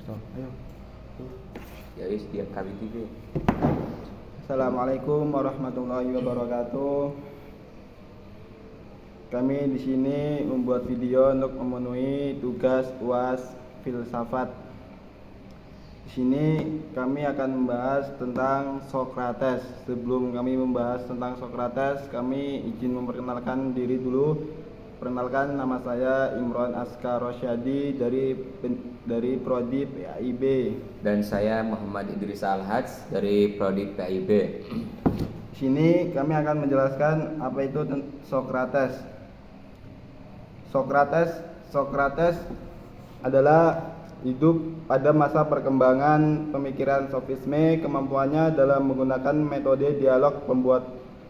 Oh, ayo. Ya wis dia KBTV. Assalamualaikum warahmatullahi wabarakatuh. Kami di sini membuat video untuk memenuhi tugas UAS filsafat. Di sini kami akan membahas tentang Sokrates. Sebelum kami membahas tentang Sokrates, kami izin memperkenalkan diri dulu. Perkenalkan, nama saya Imron Askar Rosyadi dari Prodi PAIB. Dan saya Muhammad Idris Al-Haj dari Prodi PAIB. Di sini kami akan menjelaskan apa itu Sokrates. Sokrates adalah hidup pada masa perkembangan pemikiran sofisme. Kemampuannya dalam menggunakan metode dialog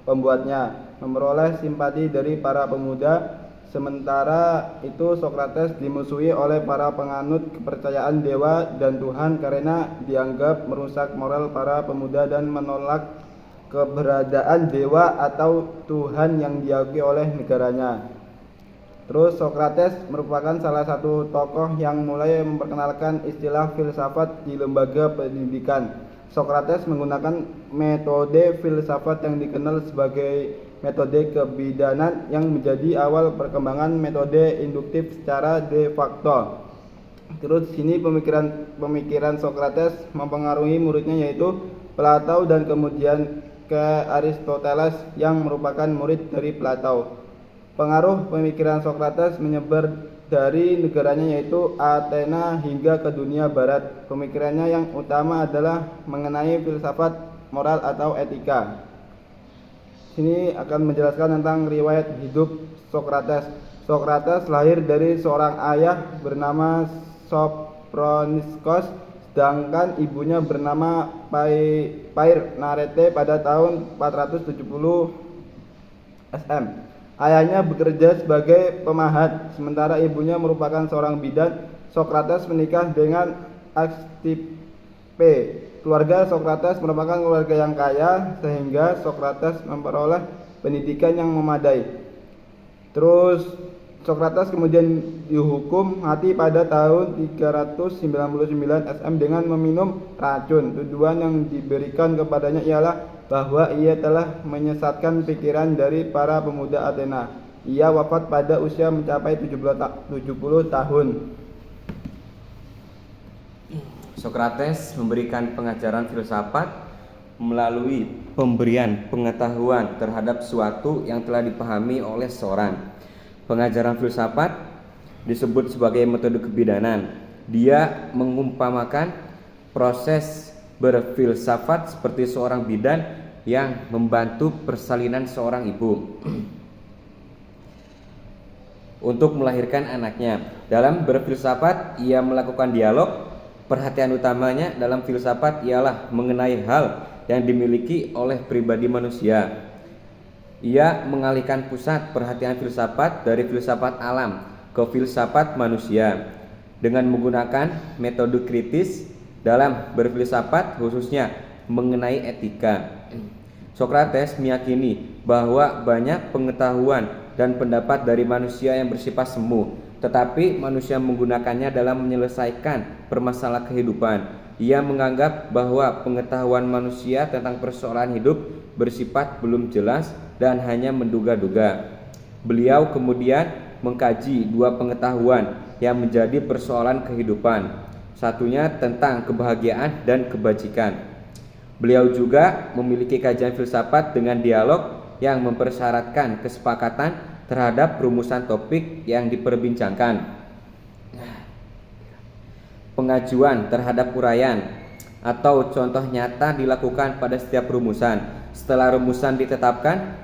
pembuatnya memperoleh simpati dari para pemuda. Sementara itu Sokrates dimusuhi oleh para penganut kepercayaan dewa dan Tuhan karena dianggap merusak moral para pemuda dan menolak keberadaan dewa atau Tuhan yang diakui oleh negaranya. Terus Sokrates merupakan salah satu tokoh yang mulai memperkenalkan istilah filsafat di lembaga pendidikan. Sokrates menggunakan metode filsafat yang dikenal sebagai metode kebidanan yang menjadi awal perkembangan metode induktif secara de facto. Terus sini pemikiran Sokrates mempengaruhi muridnya yaitu Plato dan kemudian ke Aristoteles yang merupakan murid dari Plato. Pengaruh pemikiran Sokrates menyebar dari negaranya yaitu Athena hingga ke dunia barat. Pemikirannya yang utama adalah mengenai filsafat moral atau etika. Sini akan menjelaskan tentang riwayat hidup Sokrates. Sokrates lahir dari seorang ayah bernama Sophroniscus, sedangkan ibunya bernama Pairnarete pada tahun 470 SM. Ayahnya bekerja sebagai pemahat, sementara ibunya merupakan seorang bidan. Sokrates menikah dengan Aristippe. Keluarga Sokrates merupakan keluarga yang kaya sehingga Sokrates memperoleh pendidikan yang memadai. Terus Sokrates kemudian dihukum mati pada tahun 399 SM dengan meminum racun. Tuduhan yang diberikan kepadanya ialah bahwa ia telah menyesatkan pikiran dari para pemuda Athena. Ia wafat pada usia mencapai 70 tahun. Sokrates memberikan pengajaran filsafat melalui pemberian pengetahuan terhadap suatu yang telah dipahami oleh seorang. Pengajaran filsafat disebut sebagai metode kebidanan. Dia mengumpamakan proses berfilsafat seperti seorang bidan yang membantu persalinan seorang ibu untuk melahirkan anaknya. Dalam berfilsafat, ia melakukan dialog. Perhatian utamanya dalam filsafat ialah mengenai hal yang dimiliki oleh pribadi manusia. Ia mengalihkan pusat perhatian filsafat dari filsafat alam ke filsafat manusia dengan menggunakan metode kritis dalam berfilsafat, khususnya mengenai etika. Sokrates meyakini bahwa banyak pengetahuan dan pendapat dari manusia yang bersifat semu, tetapi manusia menggunakannya dalam menyelesaikan permasalahan kehidupan. Ia menganggap bahwa pengetahuan manusia tentang persoalan hidup bersifat belum jelas dan hanya menduga-duga. Beliau kemudian mengkaji dua pengetahuan yang menjadi persoalan kehidupan. Satunya tentang kebahagiaan dan kebajikan. Beliau juga memiliki kajian filsafat dengan dialog yang mempersyaratkan kesepakatan terhadap rumusan topik yang diperbincangkan. Pengajuan terhadap uraian atau contoh nyata dilakukan pada setiap rumusan. Setelah rumusan ditetapkan,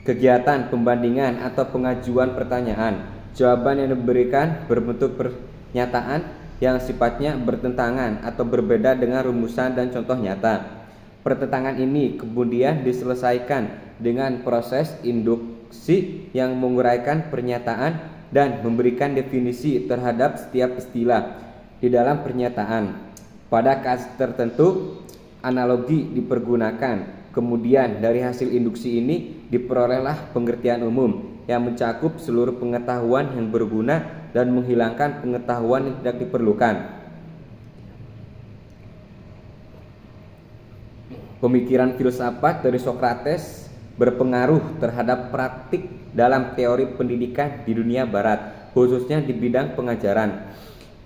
kegiatan pembandingan atau pengajuan pertanyaan. Jawaban yang diberikan berbentuk pernyataan yang sifatnya bertentangan atau berbeda dengan rumusan dan contoh nyata. Pertentangan ini kemudian diselesaikan dengan proses induksi yang menguraikan pernyataan dan memberikan definisi terhadap setiap istilah di dalam pernyataan. Pada kasus tertentu, analogi dipergunakan. Kemudian dari hasil induksi ini diperolehlah pengertian umum yang mencakup seluruh pengetahuan yang berguna dan menghilangkan pengetahuan yang tidak diperlukan. Pemikiran filsafat dari Sokrates berpengaruh terhadap praktik dalam teori pendidikan di dunia barat, khususnya di bidang pengajaran.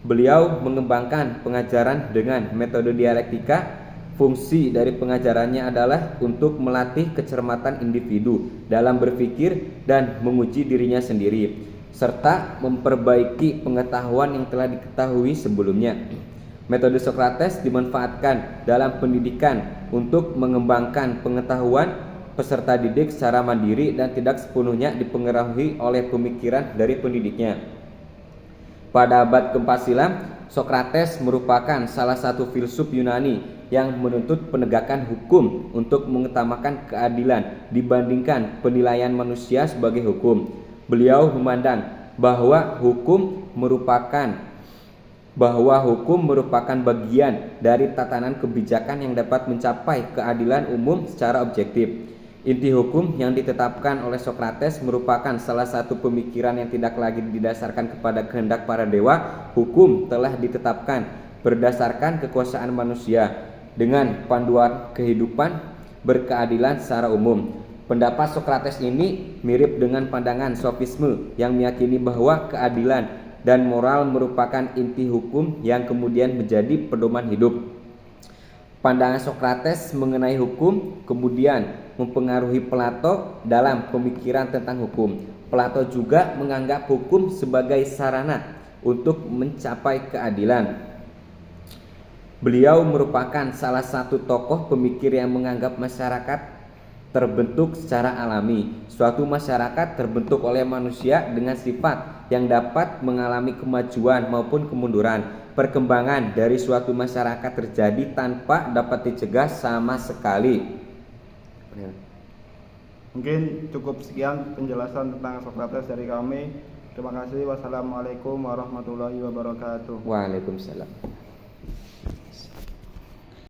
Beliau mengembangkan pengajaran dengan metode dialektika. Fungsi dari pengajarannya adalah untuk melatih kecermatan individu dalam berpikir dan menguji dirinya sendiri, serta memperbaiki pengetahuan yang telah diketahui sebelumnya. Metode Sokrates dimanfaatkan dalam pendidikan untuk mengembangkan pengetahuan peserta didik secara mandiri dan tidak sepenuhnya dipengaruhi oleh pemikiran dari pendidiknya. Pada abad ke-4 silam, Sokrates merupakan salah satu filsuf Yunani yang menuntut penegakan hukum untuk mengutamakan keadilan dibandingkan penilaian manusia sebagai hukum. Beliau memandang bahwa hukum merupakan bagian dari tatanan kebijakan yang dapat mencapai keadilan umum secara objektif. Inti hukum yang ditetapkan oleh Sokrates merupakan salah satu pemikiran yang tidak lagi didasarkan kepada kehendak para dewa. Hukum telah ditetapkan berdasarkan kekuasaan manusia dengan panduan kehidupan berkeadilan secara umum. Pendapat Sokrates ini mirip dengan pandangan sofisme yang meyakini bahwa keadilan dan moral merupakan inti hukum yang kemudian menjadi pedoman hidup. Pandangan Sokrates mengenai hukum kemudian mempengaruhi Plato dalam pemikiran tentang hukum. Plato juga menganggap hukum sebagai sarana untuk mencapai keadilan. Beliau merupakan salah satu tokoh pemikir yang menganggap masyarakat terbentuk secara alami. Suatu masyarakat terbentuk oleh manusia dengan sifat yang dapat mengalami kemajuan maupun kemunduran. Perkembangan dari suatu masyarakat terjadi tanpa dapat dicegah sama sekali. Mungkin cukup sekian penjelasan tentang Sokrates dari kami. Terima kasih. Wassalamualaikum warahmatullahi wabarakatuh. Waalaikumsalam.